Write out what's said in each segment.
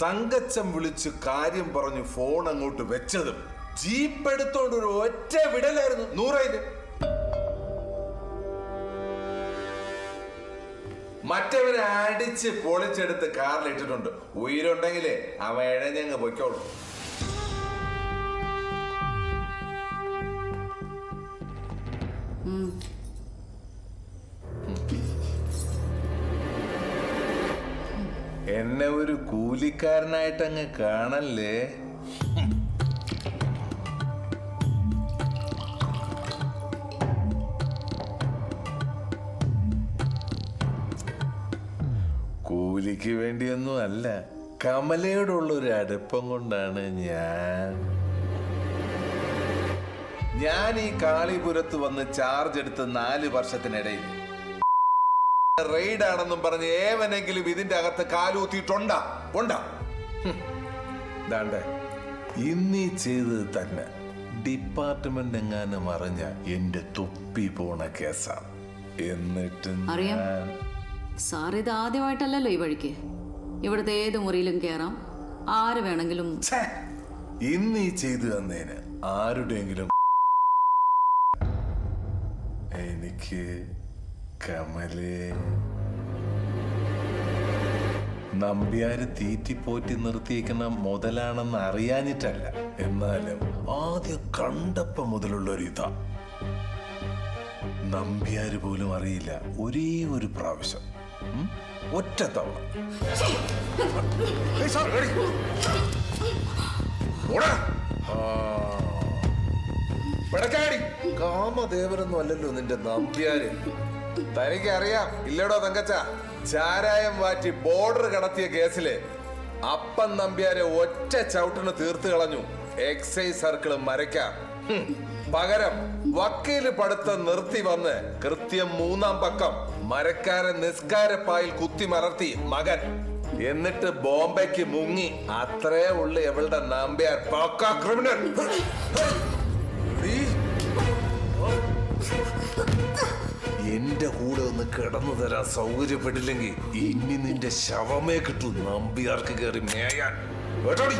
തങ്കച്ചൻ വിളിച്ച് കാര്യം പറഞ്ഞു ഫോൺ അങ്ങോട്ട് വെച്ചതും ജീപ്പ് എടുത്തോണ്ട് ഒരു ഒറ്റ വിടലായിരുന്നു 100. മറ്റവനെ അടിച്ച് പൊളിച്ചെടുത്ത് കാറിലിട്ടിട്ടുണ്ട്. ഉയരുണ്ടെങ്കിലേ അവൻ ഇഴഞ്ഞങ്ങ് പൊയ്ക്കോളൂ. എന്നെ ഒരു കൂലിക്കാരനായിട്ടങ്ങ് കാണല്ലേ. കൂലിക്ക് വേണ്ടിയൊന്നും അല്ല, കമലയോടുള്ളൊരു അടുപ്പം കൊണ്ടാണ് ഞാൻ ഈ കാളിപുരത്ത് വന്ന് ചാർജ് എടുത്ത് 4 വർഷത്തിനിടയിൽ റെയ്ഡാണെന്നും പറഞ്ഞ് ഏവനെങ്കിലും ഇതിന്റെ അകത്ത് കാലൂത്തിയിട്ടുണ്ടാ? ഇന്നീ ചെയ്തത് തന്നെ ഡിപ്പാർട്ട്മെന്റ് എങ്ങാനും അറിഞ്ഞ എന്റെ തൊപ്പി പോണ കേസാണ്. എന്നിട്ട് സാർ ഇത് ആദ്യമായിട്ടല്ലല്ലോ ഈ വഴിക്ക്. ഇവിടുത്തെ ഏത് മുറിയിലും കയറാം, ആര് വേണമെങ്കിലും. ഇന്നീ ചെയ്തു തന്നേന് ആരുടെയെങ്കിലും എനിക്ക് കമലേ നമ്പ്യാര് തീറ്റിപ്പോറ്റി നിർത്തിയേക്കുന്ന മുതലാണെന്ന് അറിയാഞ്ഞിട്ടല്ല, എന്നാലും ആദ്യം കണ്ടപ്പോ മുതലുള്ളൊരു ഇതാ. നമ്പ്യാര് പോലും അറിയില്ല ഒരേ ഒരു പ്രാവശ്യം, ഒറ്റ തവണ. കാമദേവനൊന്നും അല്ലല്ലോ നിന്റെ നമ്പ്യാര്. തനിക്കറിയാം ഇല്ലടോ തങ്കച്ച, ചാരായം വാറ്റി ബോർഡർ കടത്തിയ കേസില് അപ്പൻ നമ്പ്യാരെ ഒറ്റ ചവിട്ടിന് തീർത്ത് കളഞ്ഞു എക്സൈസ് സർക്കിള് മരയ്ക്കാം. പകരം വക്കീല് പഠിത്തം നിർത്തി വന്ന് കൃത്യം 3-ാം പക്കം മരക്കാരൻ നിസ്കാരപ്പായിൽ കുത്തി മലർത്തി മകൻ. എന്നിട്ട് ബോംബെക്ക് മുങ്ങി. അത്രേ ഉള്ളു എവളുടെ നമ്പ്യാർ. പക്കാ ക്രിമിനൽ. എന്റെ കൂടെ ഒന്ന് കിടന്നു തരാൻ സൗകര്യപ്പെട്ടില്ലെങ്കിൽ ഇനി നിന്റെ ശവമേ കിട്ടൂ നമ്പ്യാർക്ക് കയറി മേയാൻ. കേട്ടോടി.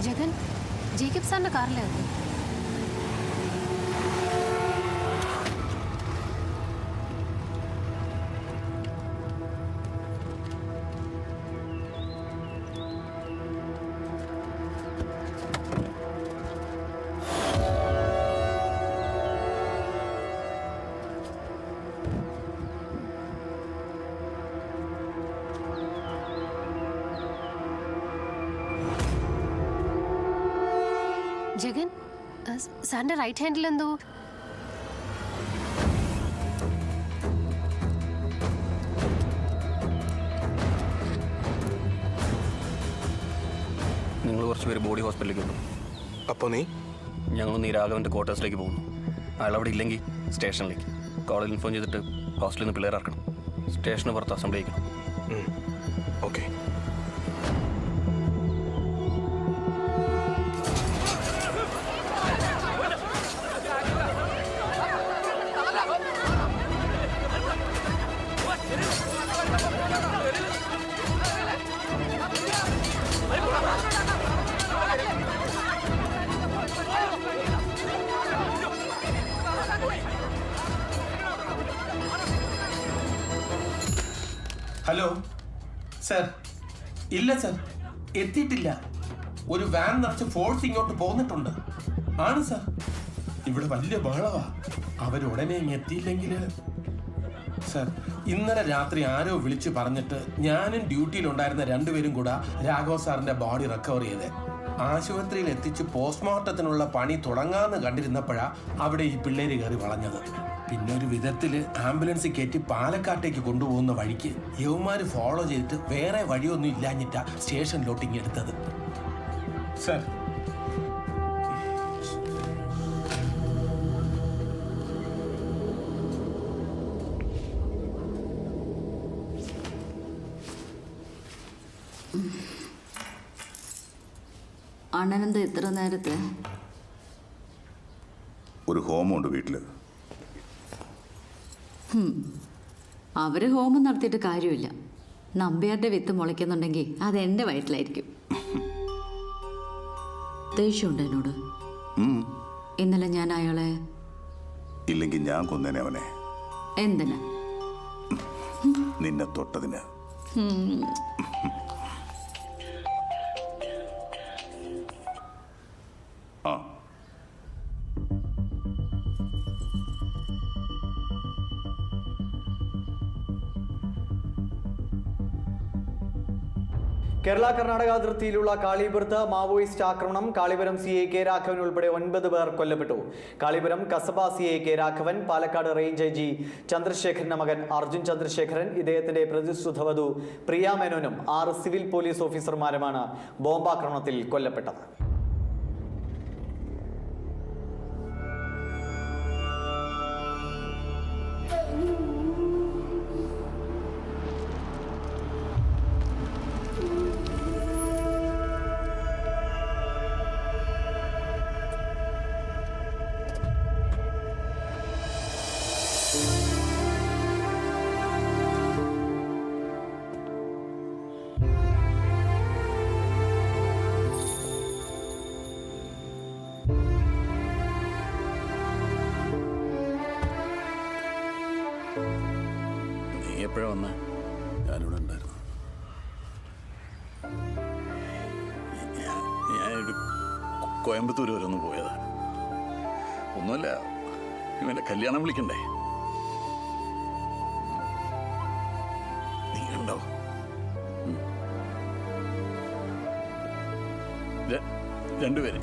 ജഗൻ, ജേക്കബ് സാറിന്റെ കാറിലായിരുന്നു. ജഗൻ, സാറിന്റെ റൈറ്റ് ഹാൻഡിൽ എന്തോ നിങ്ങൾ കുറച്ചുപേര് ബോഡി ഹോസ്പിറ്റലിലേക്ക് പോകും. അപ്പോൾ ഞങ്ങൾ രാഘവൻ്റെ ക്വാർട്ടേഴ്സിലേക്ക് പോകുന്നു. അയാൾ അവിടെ ഇല്ലെങ്കിൽ സ്റ്റേഷനിലേക്ക് കോളേജിൽ ഇൻഫോം ചെയ്തിട്ട് ഹോസ്റ്റലിൽ നിന്ന് പിള്ളേർ ഇറക്കണം. സ്റ്റേഷന് പുറത്ത് അസംബ്ലി ചെയ്യണം. ഓക്കെ. സർ ഇല്ല സർ, എത്തിയിട്ടില്ല. ഒരു വാൻ നിറച്ച് ഫോഴ്സ് ഇങ്ങോട്ട് പോന്നിട്ടുണ്ട്. ആണ് സർ, ഇവിടെ വലിയ ബഹളവാ. അവരുടനെ ഇങ്ങ് എത്തിയില്ലെങ്കിൽ സർ, ഇന്നലെ രാത്രി ആരോ വിളിച്ചു പറഞ്ഞിട്ട് ഞാനും ഡ്യൂട്ടിയിലുണ്ടായിരുന്ന രണ്ടുപേരും കൂടെ രാഘവ് സാറിന്റെ ബോഡി റിക്കവർ ചെയ്ത് ആശുപത്രിയിൽ എത്തിച്ച് പോസ്റ്റ്മോർട്ടത്തിനുള്ള പണി തുടങ്ങാന്ന് കണ്ടിരുന്നപ്പോഴാ അവിടെ ഈ പിള്ളേര് കയറി വളഞ്ഞത്. പിന്നെ ഒരു വിധത്തില് ആംബുലൻസ് കയറ്റി പാലക്കാട്ടേക്ക് കൊണ്ടുപോകുന്ന വഴിക്ക് യവന്മാര് ഫോളോ ചെയ്തിട്ട് വേറെ വഴിയൊന്നും ഇല്ലാഞ്ഞിട്ടാ സ്റ്റേഷനിലോട്ട് ഇങ്ങെടുത്തത്. സർ, അണ്ണനെന്താ ഇത്ര നേരത്തെ? ഒരു ഹോമമുണ്ട് വീട്ടില്. അവര് ഹോമം നടത്തിയിട്ട് കാര്യമില്ല. നമ്പ്യാരുടെ വിത്ത് മുളയ്ക്കുന്നുണ്ടെങ്കിൽ അത് എൻ്റെ വയറ്റിലായിരിക്കും. ദേഷ്യമുണ്ട് എന്നോട്? ഇന്നലെ ഞാൻ അയാളെ ഇല്ലെങ്കിൽ ഞാൻ കൊന്നേനെ അവനെ. എന്തിനാ? നിന്നെ തൊട്ടതിന്. ആ കേരള കർണാടക അതിർത്തിയിലുള്ള കാളിപുരത്ത് മാവോയിസ്റ്റ് ആക്രമണം. കാളിപുരം CI കെ രാഘവൻ ഉൾപ്പെടെ 9 പേർ കൊല്ലപ്പെട്ടു. Kalipuram Kasaba CI K Raghavan, Palakkad range IG ചന്ദ്രശേഖരന്റെ മകൻ അർജുൻ ചന്ദ്രശേഖരൻ, ഇദ്ദേഹത്തിന്റെ പ്രതിശ്രുത വധു പ്രിയ മേനോനും 6 സിവിൽ പോലീസ് ഓഫീസർമാരുമാണ് ബോംബാക്രമണത്തിൽ കൊല്ലപ്പെട്ടത്. എപ്പോഴാ വന്നേ? ഞാനിവിടെ ഉണ്ടായിരുന്നു. ഞാനൊരു കോയമ്പത്തൂർ വരെ ഒന്ന് പോയതാ. ഒന്നുമില്ല, ഇവൻ്റെ കല്യാണം വിളിക്കണ്ടേ? നീ ഉണ്ടോ? രണ്ടുപേര്.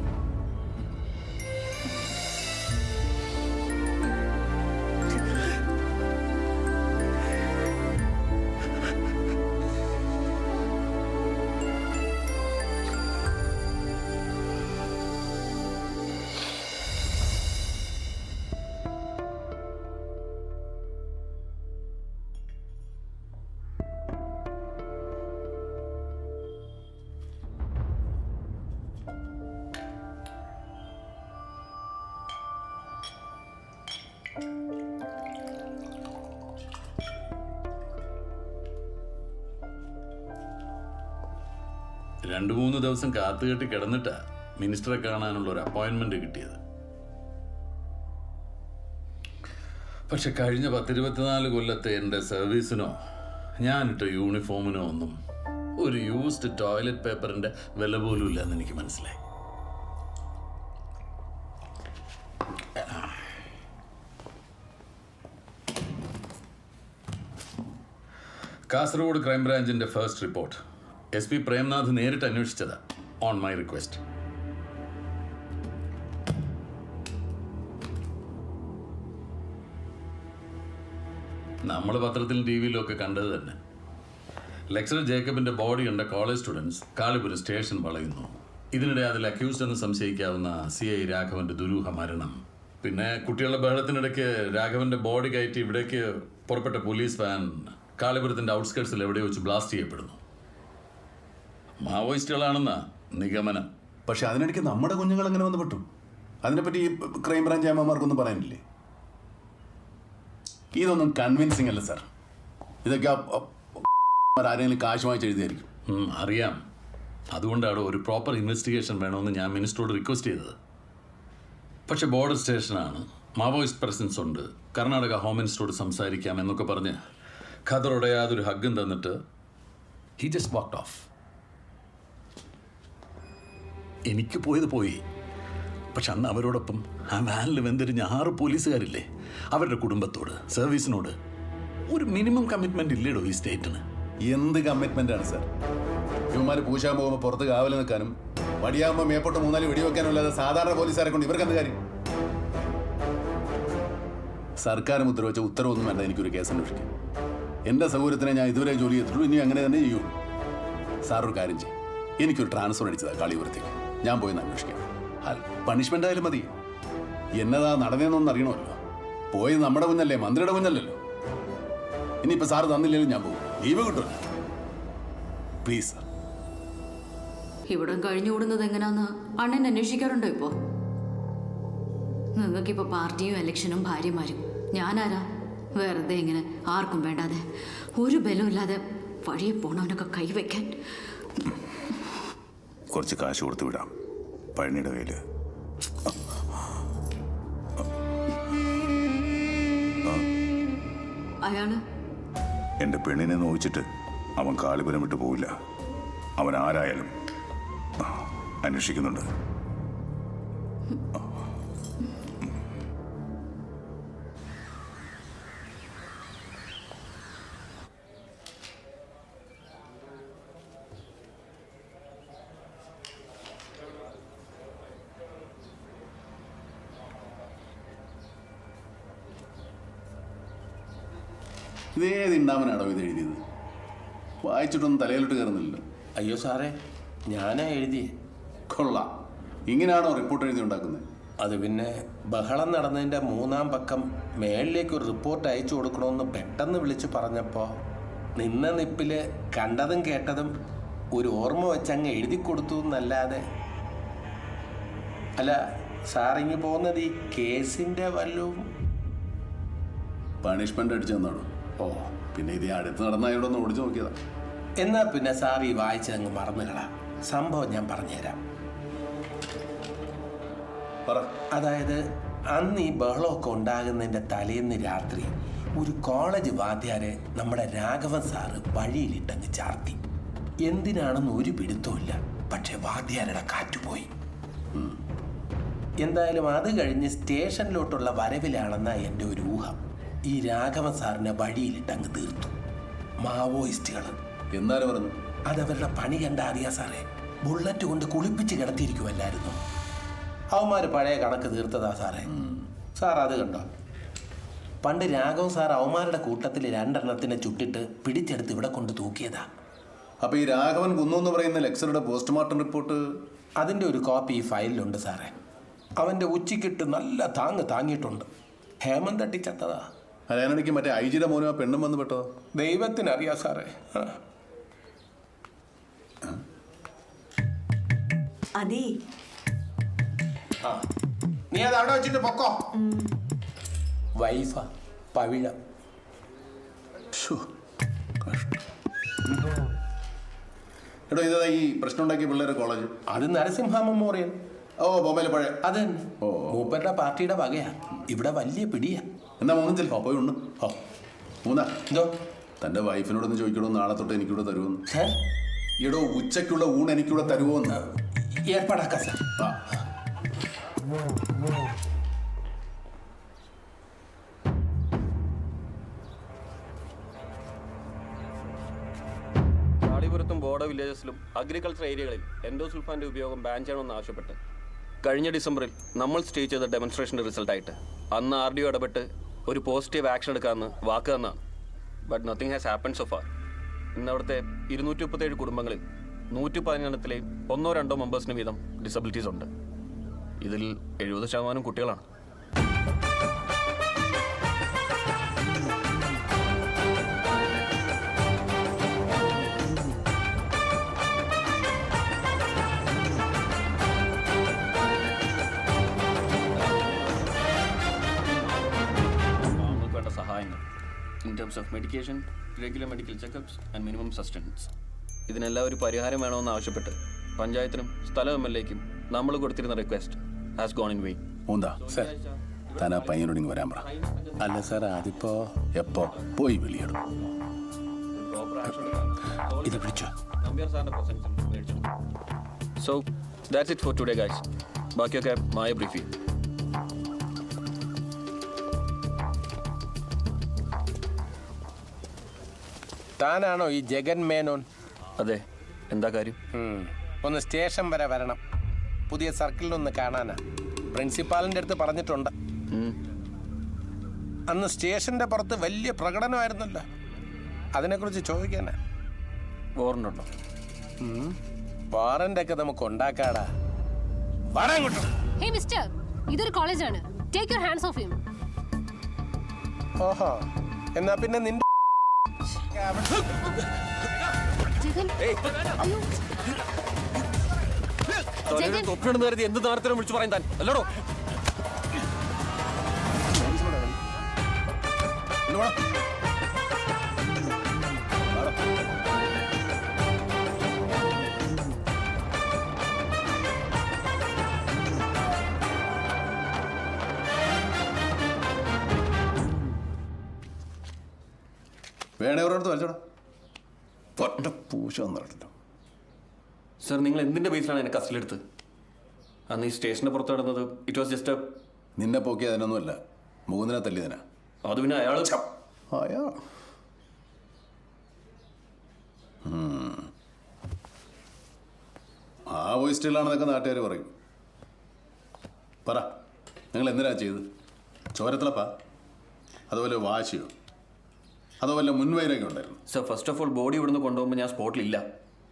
രണ്ടു മൂന്ന് ദിവസം കാത്തുകെട്ടി കിടന്നിട്ടാ മിനിസ്റ്ററെ കാണാനുള്ള ഒരു അപ്പോയിന്റ്മെന്റ് കിട്ടിയത്. പക്ഷെ കഴിഞ്ഞ 10-24 കൊല്ലത്തെ എൻ്റെ സർവീസിനോ ഞാനിട്ട യൂണിഫോമിനോ ഒന്നും ഒരു യൂസ്ഡ് ടോയ്ലറ്റ് പേപ്പറിന്റെ വില പോലും ഇല്ലെന്ന് എനിക്ക് മനസ്സിലായി. കാസർഗോഡ് ക്രൈംബ്രാഞ്ചിന്റെ ഫസ്റ്റ് റിപ്പോർട്ട് SP പ്രേംനാഥ് നേരിട്ട് അന്വേഷിച്ചതാ, ഓൺ മൈ റിക്വസ്റ്റ്. നമ്മൾ പത്രത്തിലും TV-ലും ഒക്കെ കണ്ടത് തന്നെ. ലെക്ചറർ ജേക്കബിന്റെ ബോഡി കണ്ട കോളേജ് സ്റ്റുഡൻസ് കാളിപുരം സ്റ്റേഷൻ വളയുന്നു. ഇതിനിടെ അതിൽ അക്യൂസ്ഡ് എന്ന് സംശയിക്കാവുന്ന CI രാഘവന്റെ ദുരൂഹ മരണം, പിന്നെ കുട്ടികളുടെ ബഹളത്തിനിടയ്ക്ക് രാഘവന്റെ ബോഡി കയറ്റി ഇവിടേക്ക് പുറപ്പെട്ട പോലീസ് വാൻ കാളിപുരത്തിന്റെ ഔട്ട്സ്കേർട്സിൽ എവിടെ വെച്ച് ബ്ലാസ്റ്റ് ചെയ്യപ്പെടുന്നു. മാവോയിസ്റ്റുകളാണെന്നാ നിഗമനം. പക്ഷെ അതിനിടയ്ക്ക് നമ്മുടെ കുഞ്ഞുങ്ങൾ എങ്ങനെ വന്ന് പെട്ടു? അതിനെപ്പറ്റി ക്രൈംബ്രാഞ്ച് അമ്മമാർക്കൊന്നും പറയാനില്ലേ? ഇതൊന്നും കൺവിൻസിങ് അല്ല സാർ. ഇതൊക്കെ ആരെങ്കിലും കാശ് വാങ്ങിച്ച് എഴുതിയായിരിക്കും. അറിയാം. അതുകൊണ്ടാണ് ഒരു പ്രോപ്പർ ഇൻവെസ്റ്റിഗേഷൻ വേണമെന്ന് ഞാൻ മിനിസ്റ്ററോട് റിക്വസ്റ്റ് ചെയ്തത്. പക്ഷെ ബോർഡർ സ്റ്റേഷനാണ്, മാവോയിസ്റ്റ് പ്രസൻസ് ഉണ്ട്, കർണാടക ഹോം മിനിസ്റ്ററോട് സംസാരിക്കാം എന്നൊക്കെ പറഞ്ഞ് ഖദറോടെ യാതൊരു ഹഗ്ഗും തന്നിട്ട് ഹി ജസ്റ്റ് വാക്ക്ഡ് ഓഫ്. എനിക്ക് പോയത് പോയി. പക്ഷെ അന്ന് അവരോടൊപ്പം ആ വാനിൽ വെന്തിരിഞ്ഞ 6 പോലീസുകാരില്ലേ, അവരുടെ കുടുംബത്തോട്, സർവീസിനോട് ഒരു മിനിമം കമ്മിറ്റ്മെന്റ് ഇല്ലേടോ ഈ സ്റ്റേറ്റിന്? എന്ത് കമ്മിറ്റ്മെന്റ് ആണ് സാർ? ഇവന്മാർ പൂശാൻ പോകുമ്പോൾ പുറത്ത് കാവൽ നിൽക്കാനും വടിയാകുമ്പോൾ മേപ്പോട്ട് 3-4 വെടിവെക്കാനും അല്ലാതെ സാധാരണ പോലീസുകാരെ കൊണ്ട് ഇവർക്ക് എന്ത് കാര്യം? സർക്കാർ മുദ്ര വെച്ച ഉത്തരവൊന്നും വേണ്ട എനിക്കൊരു കേസ് അന്വേഷിക്കാം. എൻ്റെ സൗകര്യത്തിനെ ഞാൻ ഇതുവരെ ജോലി ചെയ്തിട്ടുള്ളൂ, ഇനി അങ്ങനെ തന്നെ ചെയ്യുള്ളൂ. സാർ ഒരു കാര്യം ചെയ്യും, എനിക്കൊരു ട്രാൻസ്ഫർ അടിച്ചതാണ് കാളിപുരത്തേക്ക്. ഞാൻ പോയി അന്വേഷിക്കാം. പണിഷ്മെന്റ് ആയാലും മതി. എന്നതാ നടന്നതെന്നൊന്നും അറിയണമല്ലോ. പോയത് നമ്മുടെ കുഞ്ഞല്ലേ, മന്ത്രിയുടെ കുഞ്ഞല്ലല്ലോ. ഇനിയിപ്പോൾ സാറ് തന്നില്ലെങ്കിലും ഞാൻ പോകും. ലീവ് കിട്ടുമല്ലോ. Please sir. ഇവിടം കഴിഞ്ഞുകൂടുന്നത് എങ്ങനെയാന്ന് അണ്ണൻ അന്വേഷിക്കാറുണ്ടോ ഇപ്പോൾ? നിങ്ങൾക്കിപ്പോൾ പാർട്ടിയും ഇലക്ഷനും ഭാര്യമാരും. ഞാനാരാ വെറുതെ ഇങ്ങനെ ആർക്കും വേണ്ടാതെ ഒരു ബലമില്ലാതെ വഴിയെ പോണവനൊക്കെ കൈവയ്ക്കാൻ? കുറച്ച് കാശ് കൊടുത്തു വിടാം പഴനിയുടെ കയ്യിൽ. അയാള് എൻ്റെ പെണ്ണിനെ നോവിച്ചിട്ട് അവൻ കാളിപുരം വിട്ടു പോവില്ല. അവൻ ആരായാലും അന്വേഷിക്കുന്നുണ്ട്. ഇതേത് ഉണ്ടാവനാണോ ഇത് എഴുതിയത്? വായിച്ചിട്ടൊന്നും തലയിലോട്ട് കയറുന്നില്ലല്ലോ. അയ്യോ സാറേ, ഞാനാ എഴുതിയേ. കൊള്ളാം. ഇങ്ങനെയാണോ റിപ്പോർട്ട് എഴുതി ഉണ്ടാക്കുന്നത്? അത് പിന്നെ ബഹളം നടന്നതിൻ്റെ 3-ാം പക്കം മേളിലേക്ക് ഒരു റിപ്പോർട്ട് അയച്ചു കൊടുക്കണമെന്ന് പെട്ടെന്ന് വിളിച്ചു പറഞ്ഞപ്പോൾ നിന്ന നിപ്പില് കണ്ടതും കേട്ടതും ഒരു ഓർമ്മ വെച്ചങ്ങ് എഴുതി കൊടുത്തു എന്നല്ലാതെ. അല്ല സാറിങ്ങ് പോകുന്നത് ഈ കേസിൻ്റെ വല്ലതും? പണിഷ്മെന്റ് അടിച്ചു തന്നാണോ? ഓ, പിന്നെ ഇത് അടുത്ത് നടന്നായോടൊന്ന് ഓടിച്ചു നോക്കിയതാ. എന്നാ പിന്നെ സാർ ഈ വായിച്ചതങ്ങ് മറന്നുകളാ. സംഭവം ഞാൻ പറഞ്ഞുതരാം. പറ. അതായത് അന്ന് ഈ ബഹളമൊക്കെ ഉണ്ടാകുന്നതിൻ്റെ തലേന്ന് രാത്രി ഒരു കോളേജ് വാദ്യാരെ നമ്മുടെ രാഘവൻ സാറ് വഴിയിലിട്ടങ്ങ് ചാർത്തി. എന്തിനാണെന്ന് ഒരു പിടുത്തമില്ല. പക്ഷെ വാദ്യാരുടെ കാറ്റുപോയി. എന്തായാലും അത് കഴിഞ്ഞ് സ്റ്റേഷനിലോട്ടുള്ള വരവിലാണെന്നാ എൻ്റെ ഒരു ഊഹം. ഈ രാഘവൻ സാറിനെ വഴിയിലിട്ടങ്ങ് തീർത്തു മാവോയിസ്റ്റുകൾ. എന്നാലും പറഞ്ഞു അതവരുടെ പണി കണ്ട അറിയാ സാറേ. ബുള്ളറ്റ് കൊണ്ട് കുളിപ്പിച്ച് കിടത്തിയിരിക്കുമല്ലായിരുന്നു. അവന്മാര് പഴയ കണക്ക് തീർത്തതാ സാറേ. സാർ അത് കണ്ടോ? പണ്ട് രാഘവൻ സാർ അവന്മാരുടെ കൂട്ടത്തിൽ 2 എണ്ണത്തിനെ ചുട്ടിട്ട് പിടിച്ചെടുത്ത് ഇവിടെ കൊണ്ട് തൂക്കിയതാ. അപ്പൊ ഈ രാഘവൻ കുന്നു എന്ന് പറയുന്ന ലെക്ചറുടെ പോസ്റ്റ്മോർട്ടം റിപ്പോർട്ട്? അതിൻ്റെ ഒരു കോപ്പി ഈ ഫയലിലുണ്ട് സാറേ. അവൻ്റെ ഉച്ചക്കിട്ട് നല്ല താങ്ങിയിട്ടുണ്ട്. ഹേമന്ത് തട്ടി ചത്തതാ. അതിനിടയ്ക്ക് മറ്റേ ഐജിയുടെ മോനും ആ പെണ്ണും വന്ന് പെട്ടതോ? ദൈവത്തിനറിയാ സാറേ. അതെ, നീ അത് അവിടെ വെച്ചിട്ട് പൊക്കോ. വൈഫാ പവിഴ. എടോ, ഇതാ ഈ പ്രശ്നം ഉണ്ടാക്കിയ പിള്ളേരെ കോളേജ്? അത് നരസിംഹ മെമ്മോറിയൽ. ഓ, ബൊമ്മയിലെ പഴയ. അത് തന്നെ. മൂപ്പരുടെ പാർട്ടിയുടെ വകയാ. ഇവിടെ വലിയ പിടിയാ. എന്നാ മൂന്നും ചെല്ലോ, പോയി ഉണ്ട്. ഓ മൂന്നാ എന്തോ തന്റെ വൈഫിനോടൊന്ന് ചോദിക്കണോ നാളെ തൊട്ട് എനിക്കിവിടെ തരുമെന്ന്. എടോ, ഉച്ചയ്ക്കുള്ള ഊണ് എനിക്കിവിടെ തരുമോന്ന് ഏർപ്പാടാക്കാം സാർ. കാളിപുരത്തും ബോർഡർ വില്ലേജസിലും അഗ്രികൾച്ചർ ഏരിയകളിൽ എൻഡോസൾഫാന്റെ ഉപയോഗം ബാൻ ചെയ്യണമെന്ന് ആവശ്യപ്പെട്ട് കഴിഞ്ഞ ഡിസംബറിൽ നമ്മൾ സ്റ്റേജ് ചെയ്ത ഡെമോൺസ്ട്രേഷൻ്റെ റിസൾട്ടായിട്ട് അന്ന് RDO ഇടപെട്ട് ഒരു പോസിറ്റീവ് ആക്ഷൻ എടുക്കാമെന്ന് വാക്ക് തന്നാണ്. But nothing has happen so far. ഇന്ന് അവിടുത്തെ 237 കുടുംബങ്ങളിൽ 115 1-2 മെമ്പേഴ്സിന് വീതം ഡിസബിലിറ്റീസ് ഉണ്ട്. ഇതിൽ 70% കുട്ടികളാണ്. വേണ്ട സഹായങ്ങൾ in terms of medication, regular medical checkups and minimum sustenance. ഇതിനെല്ലാം ഒരു പരിഹാരം വേണമെന്ന് ആവശ്യപ്പെട്ട് പഞ്ചായത്തിനും സ്ഥലം MLAക്കും നമ്മൾ കൊടുത്തിരുന്ന റിക്വസ്റ്റ് ഹാസ് ഗോൺ ഇൻ വേ. മൂന്നാ സാർ, താൻ ആ പയ്യനോട് ഇങ്ങ് വരാൻ പറ. അല്ല സാർ, അതിപ്പോ എപ്പോ പോയി വിളിയിടും. ഇത് പിടിച്ചോ. നമ്പ്യാർ സാറിന്റെ പ്രസൻസിൽ മേടിച്ചു. So that's it for today guys. ബാക്കിയൊക്കെ മായ ബ്രീഫ് ചെയ്യും. താനാണോ ഈ ജഗൻ മേനോൻ? അതെ, എന്താ കാര്യം? ഒന്ന് സ്റ്റേഷൻ വരെ വരണം. പുതിയ സർക്കിളിലൊന്ന് കാണാനാ. പ്രിൻസിപ്പാളിൻ്റെ അടുത്ത് പറഞ്ഞിട്ടുണ്ട്. അന്ന് സ്റ്റേഷന്റെ പുറത്ത് വലിയ പ്രകടനമായിരുന്നല്ലോ, അതിനെക്കുറിച്ച് ചോദിക്കാനാ. വാറന്റ് ഉണ്ടോ? വാറന്റ് ഒക്കെ നമുക്ക് ഉണ്ടാക്കാടാ. വാടാ ഇങ്ങോട്ട്. ഹേ മിസ്റ്റർ, ഇതൊരു കോളേജാണ്. Take your hands of him. ഓഹോ, എന്നാ പിന്നെ നിന്റെ ജഗൻ, അയ്യോ. ജഗൻ, തൊപ്പിടുന്ന കരുതി എന്ത് നേരത്തിനും വിളിച്ചു പറയാൻ താൻ അല്ലടോ. വേണേ ഒരിടത്ത് വലിച്ചോടാ. ഒറ്റ പൂശ വന്നിട്ടോ. സർ, നിങ്ങൾ എന്തിന്റെ ബേസിലാണ് എന്നെ കസ്റ്റഡിയിലെടുത്ത്? അന്ന് ഈ സ്റ്റേഷന്റെ പുറത്ത് നടന്നത് ഇറ്റ് വാസ് ജസ്റ്റ് നിന്നെ പോക്കി അതിനൊന്നുമല്ല, മൂന്നിനെ തല്ലിയതിനാ. അത് പിന്നെ അയാൾ അയാ ആ വോയിസ് സ്റ്റിലാണെന്നൊക്കെ നാട്ടുകാർ പറയും. പറ, നിങ്ങൾ എന്തിനാ ചെയ്ത്? ചോരത്തിളപ്പാ? അതുപോലെ വാശിയോ? അതുപോലെ മുൻവൈരൊക്കെ ഉണ്ടായിരുന്നു? Sir, first of all body ഇവിടുന്ന് കൊണ്ടുപോകുമ്പോൾ ഞാൻ സ്പോട്ടിലില്ല.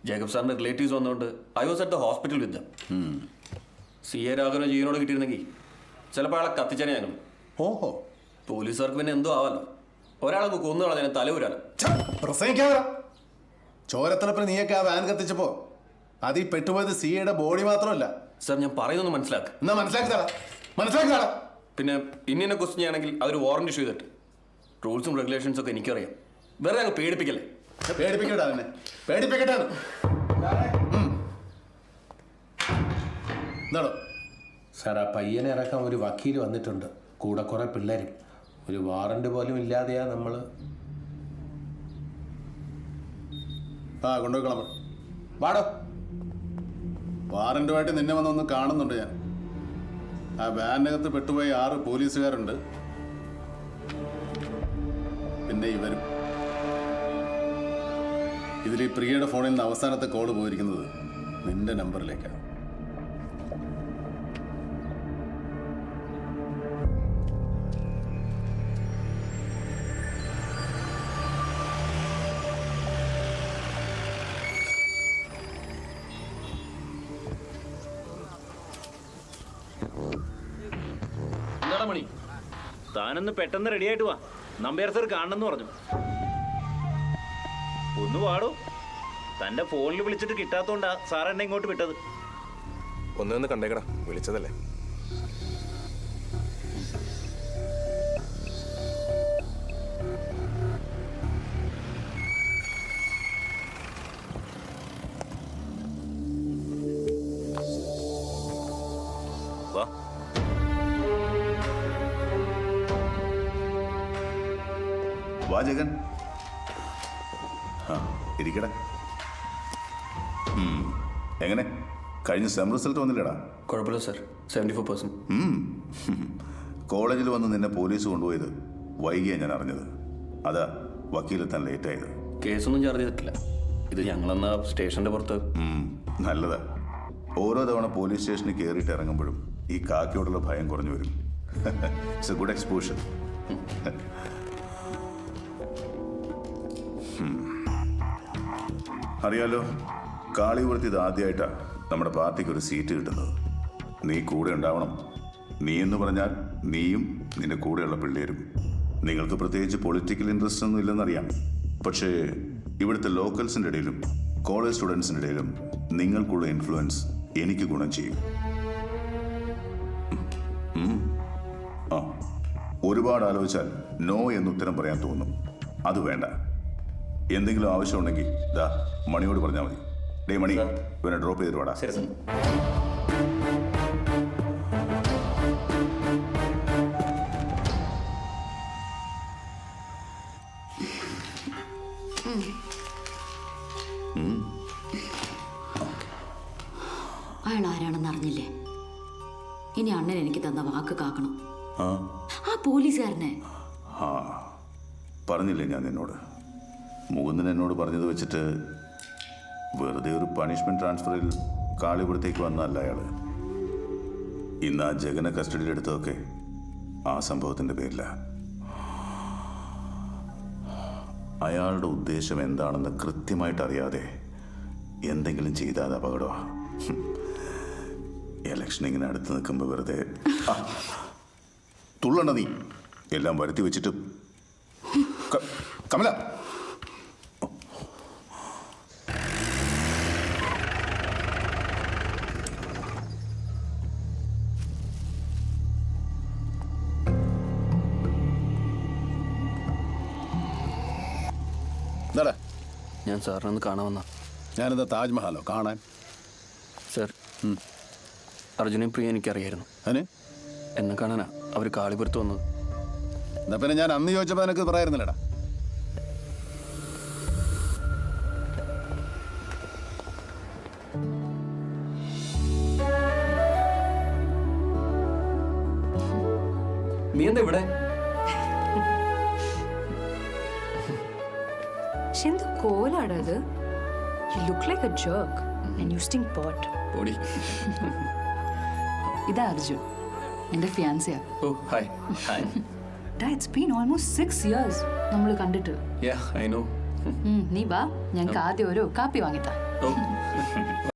ജേക്കബ് സാറിന്റെ റിലേറ്റീവ്സ് വന്നുകൊണ്ട് I was at the hospital with dum. CA രാഘവനെ ജീവനോട് കിട്ടിയിരുന്നെങ്കിൽ ചിലപ്പോൾ അയാളെ കത്തിച്ചനെ ഞങ്ങൾ. ഓഹോ, പോലീസുകാർക്ക് പിന്നെ എന്തോ ആവല്ലോ. ഒരാളെ കൊന്നു കളഞ്ഞാൽ തല ഊരാലോ. പ്രസംഗിക്കാതെ ചോരത്തിളപ്പിന് നീയൊക്കെ ആ വാൻ കത്തിച്ചപ്പോ അതിൽ പെട്ടുപോയത് CAയുടെ ബോഡി മാത്രമല്ല. സർ, ഞാൻ പറയുന്നൊന്ന് മനസ്സിലാക്കുക. എന്നാ മനസ്സിലാക്കിത്താടാ. പിന്നെ ഇന്നെ ക്വസ്റ്റ്യൻ ചെയ്യണമെങ്കിൽ അവർ വാറന്റ് ഇഷ്യൂ ചെയ്തിട്ട് റൂൾസും റെഗുലേഷൻസും ഒക്കെ എനിക്കറിയാം. വെറുതെ അങ്ങ് പേടിപ്പിക്കല്ലേ. പേടിപ്പിക്കട്ടാ തന്നെ, പേടിപ്പിക്കട്ടാ. എന്താണോ സാർ, ആ പയ്യനെ ഇറക്കാൻ ഒരു വക്കീൽ വന്നിട്ടുണ്ട്, കൂടെ കുറെ പിള്ളേരും. ഒരു വാറന്റ് പോലും ഇല്ലാതെയാ നമ്മള്. ആ കൊണ്ടുപോയിക്കളാം. വാടോ, വാറന്റുമായിട്ട് നിന്നെ വന്നൊന്ന് കാണുന്നുണ്ട് ഞാൻ. ആ വാനകത്ത് പെട്ടുപോയ 6 പോലീസുകാരുണ്ട്, പിന്നെ ഇവരും. ഇതിൽ ഈ പ്രിയയുടെ ഫോണിൽ നിന്ന് അവസാനത്തെ കോള് പോയിരിക്കുന്നത് നിന്റെ നമ്പറിലേക്കാണ്. എന്താടാ മണി? താനൊന്ന് പെട്ടെന്ന് റെഡി ആയിട്ട് വാ. നമ്പ്യാർ സാർ കാണണമെന്ന് പറഞ്ഞു. ഒന്ന് വാടോ. തന്റെ ഫോണിൽ വിളിച്ചിട്ട് കിട്ടാത്തോണ്ടാ സാർ എന്നെ ഇങ്ങോട്ട് വിട്ടത്. ഒന്ന് കണ്ടേക്കടാ, വിളിച്ചതല്ലേ. വാ. വാ ജഗൻ. ആ ഇരിക്കട. എങ്ങനെ കഴിഞ്ഞ സെം റിസൾട്ട് വന്നില്ലടാ? കുഴപ്പമില്ല സർ, 74%. കോളേജിൽ വന്ന് നിന്നെ പോലീസ് കൊണ്ടുപോയത് വൈകിയാണ് ഞാൻ അറിഞ്ഞത്. അതാ വക്കീലെത്താൻ ലേറ്റായത്. കേസൊന്നും ചാർജ് ചെയ്തിട്ടില്ല. ഇത് ഞങ്ങളെന്നാ സ്റ്റേഷന്റെ പുറത്ത്. നല്ലതാ. ഓരോ തവണ പോലീസ് സ്റ്റേഷനിൽ കയറിയിട്ട് ഇറങ്ങുമ്പോഴും ഈ കാക്കയോടുള്ള ഭയം കുറഞ്ഞു വരും. It's A good exposure. അറിയാലോ, കാളിപുരത്ത് ഇത് ആദ്യമായിട്ടാണ് നമ്മുടെ പാർട്ടിക്ക് ഒരു സീറ്റ് കിട്ടുന്നത്. നീ കൂടെ ഉണ്ടാവണം. നീ എന്ന് പറഞ്ഞാൽ നീയും നിന്റെ കൂടെയുള്ള പിള്ളേരും. നിങ്ങൾക്ക് പ്രത്യേകിച്ച് പൊളിറ്റിക്കൽ ഇൻട്രസ്റ്റ് ഒന്നും ഇല്ലെന്നറിയാം. പക്ഷേ ഇവിടുത്തെ ലോക്കൽസിൻ്റെ ഇടയിലും കോളേജ് സ്റ്റുഡൻസിൻ്റെ ഇടയിലും നിങ്ങൾക്കുള്ള ഇൻഫ്ലുവൻസ് എനിക്ക് ഗുണം ചെയ്യും. ആ ഒരുപാട് ആലോചിച്ചാൽ നോ എന്ന് ഉത്തരം പറയാൻ തോന്നും. അത് വേണ്ട. എന്തെങ്കിലും ആവശ്യമുണ്ടെങ്കിൽ ദാ മണിയോട് പറഞ്ഞാൽ മതി. ഡേ മണി, ഇവനെ ഡ്രോപ്പ് ചെയ്തിട്ട് വാടാ. ശരി സർ. അറിഞ്ഞില്ലേ? ഇനി അണ്ണൻ എനിക്ക് തന്ന വാക്ക് കാക്കണം. ആ ആ പോലീസുകാരനെ ആ പറഞ്ഞില്ലേ ഞാൻ നിന്നോട്? മുകുന്ദൻ എന്നോട് പറഞ്ഞത് വെച്ചിട്ട് വെറുതെ ഒരു പണിഷ്മെന്റ് ട്രാൻസ്ഫറിൽ കാളിപുരത്തേക്ക് വന്നല്ല അയാൾ. ഇന്ന് ആ ജഗനെ കസ്റ്റഡിയിലെടുത്തതൊക്കെ ആ സംഭവത്തിൻ്റെ പേരില. അയാളുടെ ഉദ്ദേശം എന്താണെന്ന് കൃത്യമായിട്ട് അറിയാതെ എന്തെങ്കിലും ചെയ്താൽ അത് അപകടമാണ്. ഇലക്ഷൻ ഇങ്ങനെ അടുത്ത് നിൽക്കുമ്പോൾ വെറുതെ തുള്ളണ്ട നീ. എല്ലാം വരുത്തി വെച്ചിട്ട് കമല എന്താടാ? ഞാൻ സാറിനെ ഒന്ന് കാണാൻ വന്ന. ഞാനെന്താ താജ്മഹലോ കാണാൻ? സാർ, അർജുനെയും പ്രിയ എനിക്കറിയായിരുന്നു. അതിന് എന്നെ കാണാനാ അവർ കാളിപുരത്ത് വന്നത്. എന്നാ പിന്നെ ഞാൻ അന്ന് ചോദിച്ചപ്പോൾ നിനക്ക് പറയായിരുന്നില്ലടാ. നീ എന്താ ഇവിടെ? എന്ത് കോലാടാ ഇത്? You look like a jerk and you stink pot. ഓടി. ഇതാ അർജുൻ, എൻ്റെ ഫിയാൻസിയാ. Oh hi. Hi. It's been almost 6 years നമ്മൾ കണ്ടിട്ട്. Yeah I know. നീ വാ, ഞങ്ങൾക്ക് ആദ്യം ഒരു കാപ്പി വാങ്ങിത്താ. ഓ